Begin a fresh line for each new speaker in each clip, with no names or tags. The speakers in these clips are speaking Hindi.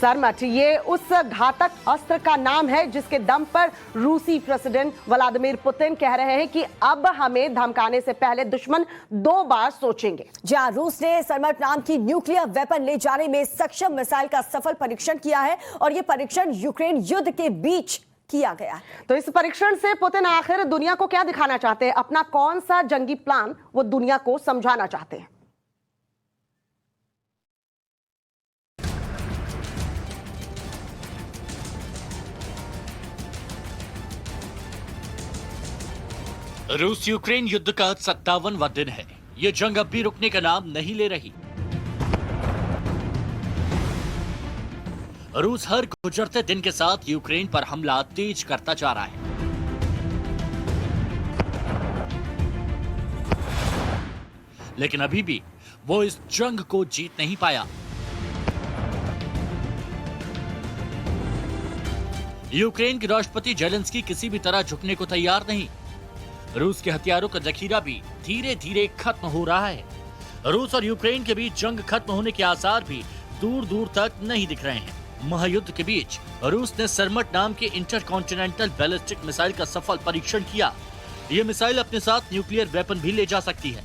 सरमट, ये उस घातक अस्त्र का नाम है जिसके दम पर रूसी प्रेसिडेंट व्लादिमीर पुतिन कह रहे हैं कि अब हमें धमकाने से पहले दुश्मन 2 बार सोचेंगे।
जहां रूस ने सरमट नाम की न्यूक्लियर वेपन ले जाने में सक्षम मिसाइल का सफल परीक्षण किया है और यह परीक्षण यूक्रेन युद्ध के बीच किया गया है।
तो इस परीक्षण से पुतिन आखिर दुनिया को क्या दिखाना चाहते हैं? अपना कौन सा जंगी प्लान वो दुनिया को समझाना चाहते हैं?
रूस यूक्रेन युद्ध का 57वां दिन है। ये जंग अब भी रुकने का नाम नहीं ले रही। रूस हर गुजरते दिन के साथ यूक्रेन पर हमला तेज करता जा रहा है। लेकिन अभी भी वो इस जंग को जीत नहीं पाया। यूक्रेन के राष्ट्रपति जेलेंस्की किसी भी तरह झुकने को तैयार नहीं। रूस के हथियारों का जखीरा भी धीरे धीरे खत्म हो रहा है। रूस और यूक्रेन के बीच जंग खत्म होने के आसार भी दूर दूर तक नहीं दिख रहे हैं। महायुद्ध के बीच रूस ने सरमट नाम के इंटरकॉन्टिनेंटल बैलिस्टिक मिसाइल का सफल परीक्षण किया। ये मिसाइल अपने साथ न्यूक्लियर वेपन भी ले जा सकती है।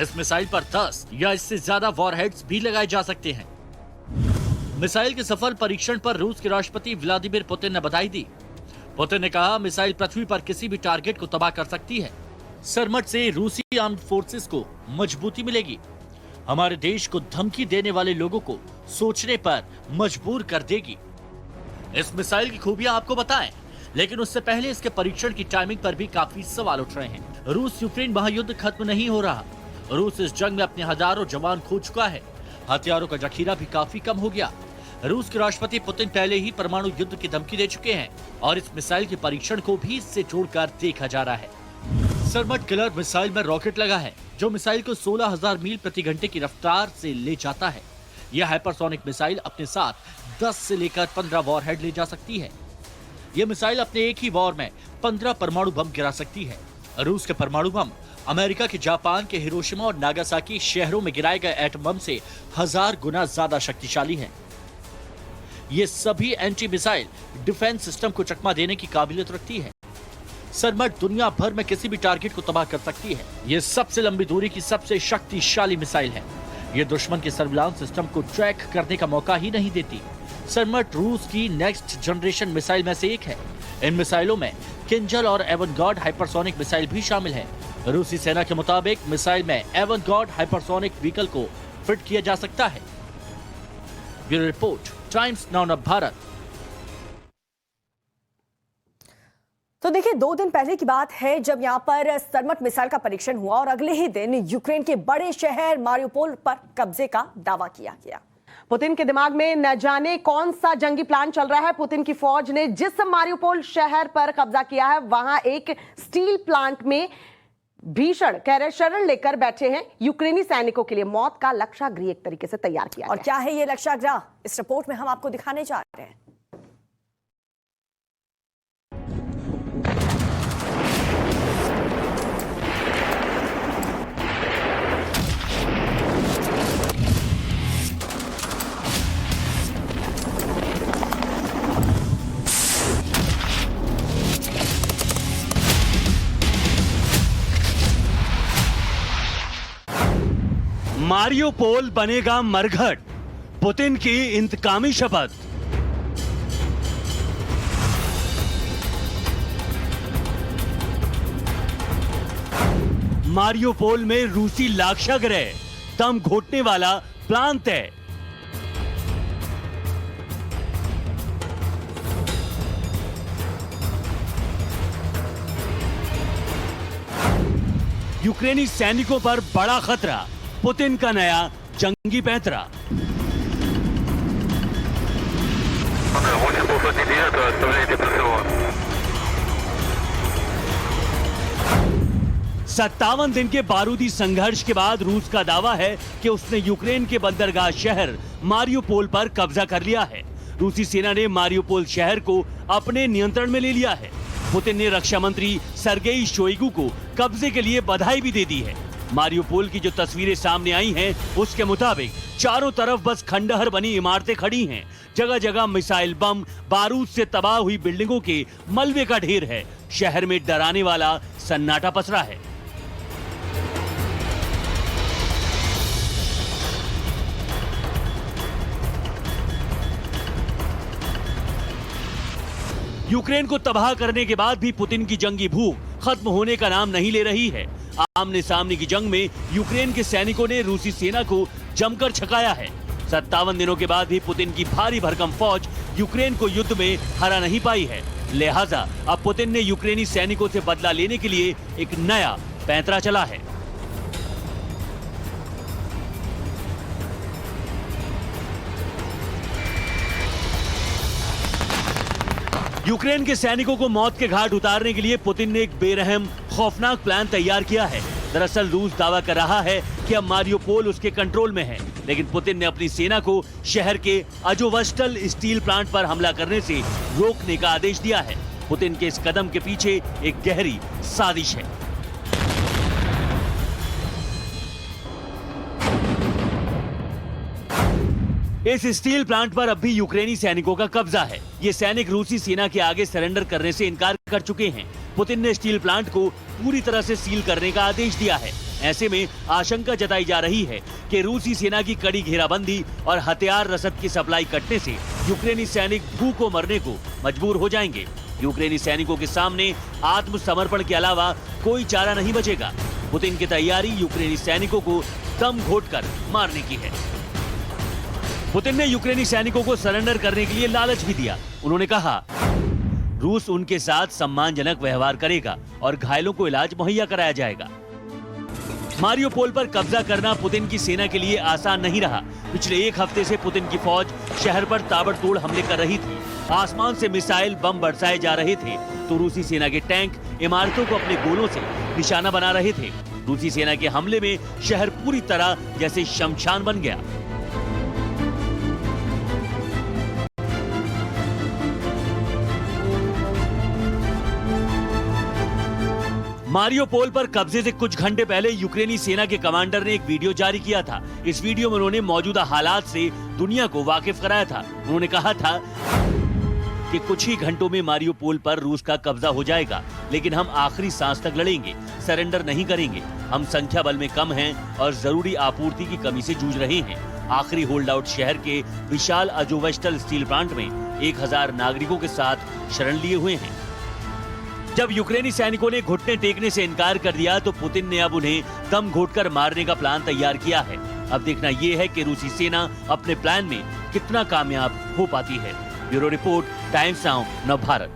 इस मिसाइल पर 10 या इससे ज्यादा वॉरहेड्स भी लगाए जा सकते हैं। मिसाइल के सफल परीक्षण पर रूस के राष्ट्रपति व्लादिमीर पुतिन ने बधाई दी। पुतिन ने कहा, मिसाइल पृथ्वी पर किसी भी टारगेट को तबाह कर सकती है। सरमट से रूसी आर्म्ड फोर्सेस को मजबूती मिलेगी। हमारे देश को धमकी देने वाले लोगों को सोचने पर मजबूर कर देगी। इस मिसाइल की खूबियां आपको बताएं, लेकिन उससे पहले इसके परीक्षण की टाइमिंग पर भी काफी सवाल उठ रहे हैं। रूस यूक्रेन महायुद्ध खत्म नहीं हो रहा। रूस इस जंग में अपने हजारों जवान खो चुका है। हथियारों का जखीरा भी काफी कम हो गया। रूस के राष्ट्रपति पुतिन पहले ही परमाणु युद्ध की धमकी दे चुके हैं और इस मिसाइल के परीक्षण को भी इससे जोड़कर देखा जा रहा है। सरमट किलर मिसाइल में रॉकेट लगा है जो मिसाइल को 16,000 मील प्रति घंटे की रफ्तार से ले जाता है। यह हाइपरसोनिक मिसाइल अपने साथ 10 से लेकर 15 वॉरहेड ले जा सकती है। यह मिसाइल अपने एक ही वॉर में 15 परमाणु बम गिरा सकती है। रूस के परमाणु बम अमेरिका के जापान के हिरोशिमा और नागासाकी शहरों में गिराए गए एटम बम से 1000 गुना ज्यादा शक्तिशाली है। ये सभी एंटी मिसाइल डिफेंस सिस्टम को चकमा देने की काबिलियत रखती है। सरमट दुनिया भर में किसी भी टारगेट को तबाह कर सकती है। ये सबसे लंबी दूरी की सबसे शक्तिशाली मिसाइल है। ये दुश्मन के सर्विलांस सिस्टम को ट्रैक करने का मौका ही नहीं देती। सरमट रूस की नेक्स्ट जनरेशन मिसाइल में से एक है। इन मिसाइलों में किंजल और एवनगार्ड हाइपरसोनिक मिसाइल भी शामिल है। रूसी सेना के मुताबिक मिसाइल में एवनगार्ड हाइपरसोनिक व्हीकल को फिट किया जा सकता है। Bureau report, times now Bharat.
तो देखिए, 2 दिन पहले की बात है जब यहां पर सरमट मिसाइल का परीक्षण हुआ और अगले ही दिन यूक्रेन के बड़े शहर मारियोपोल पर कब्जे का दावा किया गया।
पुतिन के दिमाग में न जाने कौन सा जंगी प्लान चल रहा है। पुतिन की फौज ने जिस मारियोपोल शहर पर कब्जा किया है वहां एक स्टील प्लांट में भीषण शरण लेकर बैठे हैं। यूक्रेनी सैनिकों के लिए मौत का लक्ष्यागृह एक तरीके से तैयार किया
और क्या है ये लक्ष्यागृह, इस रिपोर्ट में हम आपको दिखाने जा रहे हैं।
मारियोपोल बनेगा मरघट, पुतिन की इंतकामी शपथ। मारियोपोल में रूसी लाक्षागृह, दम घोटने वाला प्लान तय। यूक्रेनी सैनिकों पर बड़ा खतरा, पुतिन का नया जंगी पैंतरा। सत्तावन दिन के बारूदी संघर्ष के बाद रूस का दावा है कि उसने यूक्रेन के बंदरगाह शहर मारियोपोल पर कब्जा कर लिया है। रूसी सेना ने मारियोपोल शहर को अपने नियंत्रण में ले लिया है। पुतिन ने रक्षा मंत्री सर्गेई शोइगु को कब्जे के लिए बधाई भी दे दी है। मारियोपोल की जो तस्वीरें सामने आई हैं, उसके मुताबिक चारों तरफ बस खंडहर बनी इमारतें खड़ी हैं। जगह जगह मिसाइल बम, बारूद से तबाह हुई बिल्डिंगों के मलबे का ढेर है। शहर में डराने वाला सन्नाटा पसरा है। यूक्रेन को तबाह करने के बाद भी पुतिन की जंगी भूख खत्म होने का नाम नहीं ले रही है। आमने सामने की जंग में यूक्रेन के सैनिकों ने रूसी सेना को जमकर छकाया है। 57 दिनों के बाद भी पुतिन की भारी भरकम फौज यूक्रेन को युद्ध में हरा नहीं पाई है। लिहाजा अब पुतिन ने यूक्रेनी सैनिकों से बदला लेने के लिए एक नया पैंतरा चला है। यूक्रेन के सैनिकों को मौत के घाट उतारने के लिए पुतिन ने एक बेरहम खौफनाक प्लान तैयार किया है। दरअसल रूस दावा कर रहा है कि अब मारियोपोल उसके कंट्रोल में है, लेकिन पुतिन ने अपनी सेना को शहर के अजोवस्टल स्टील प्लांट पर हमला करने से रोकने का आदेश दिया है। पुतिन के इस कदम के पीछे एक गहरी साजिश है। इस स्टील प्लांट पर अब भी यूक्रेनी सैनिकों का कब्जा है। ये सैनिक रूसी सेना के आगे सरेंडर करने से इनकार कर चुके हैं। पुतिन ने स्टील प्लांट को पूरी तरह से सील करने का आदेश दिया है। ऐसे में आशंका जताई जा रही है कि रूसी सेना की कड़ी घेराबंदी और हथियार रसद की सप्लाई कटने से यूक्रेनी सैनिक भूखों मरने को मजबूर हो जाएंगे। यूक्रेनी सैनिकों के सामने आत्मसमर्पण के अलावा कोई चारा नहीं बचेगा। पुतिन की तैयारी यूक्रेनी सैनिकों को दम घोटकर मारने की है। पुतिन ने यूक्रेनी सैनिकों को सरेंडर करने के लिए लालच भी दिया। उन्होंने कहा, रूस उनके साथ सम्मानजनक व्यवहार करेगा और घायलों को इलाज मुहैया कराया जाएगा। मारियोपोल पर कब्जा करना पुतिन की सेना के लिए आसान नहीं रहा। पिछले एक हफ्ते से पुतिन की फौज शहर पर ताबड़तोड़ हमले कर रही थी। आसमान से मिसाइल बम बरसाए जा रहे थे तो रूसी सेना के टैंक इमारतों को अपने गोलों से निशाना बना रहे थे। रूसी सेना के हमले में शहर पूरी तरह जैसे शमशान बन गया। मारियोपोल पर कब्जे से कुछ घंटे पहले यूक्रेनी सेना के कमांडर ने एक वीडियो जारी किया था। इस वीडियो में उन्होंने मौजूदा हालात से दुनिया को वाकिफ कराया था। उन्होंने कहा था कि कुछ ही घंटों में मारियोपोल पर रूस का कब्जा हो जाएगा, लेकिन हम आखिरी सांस तक लड़ेंगे, सरेंडर नहीं करेंगे। हम संख्या बल में कम हैं और जरूरी आपूर्ति की कमी से जूझ रहे हैं। आखिरी होल्ड आउट शहर के विशाल अजोवस्टल स्टील प्लांट में 1000 नागरिकों के साथ शरण लिए हुए हैं। जब यूक्रेनी सैनिकों ने घुटने टेकने से इनकार कर दिया तो पुतिन ने अब उन्हें दम घोटकर मारने का प्लान तैयार किया है। अब देखना यह है कि रूसी सेना अपने प्लान में कितना कामयाब हो पाती है। ब्यूरो रिपोर्ट, टाइम्स नाउ, नव भारत।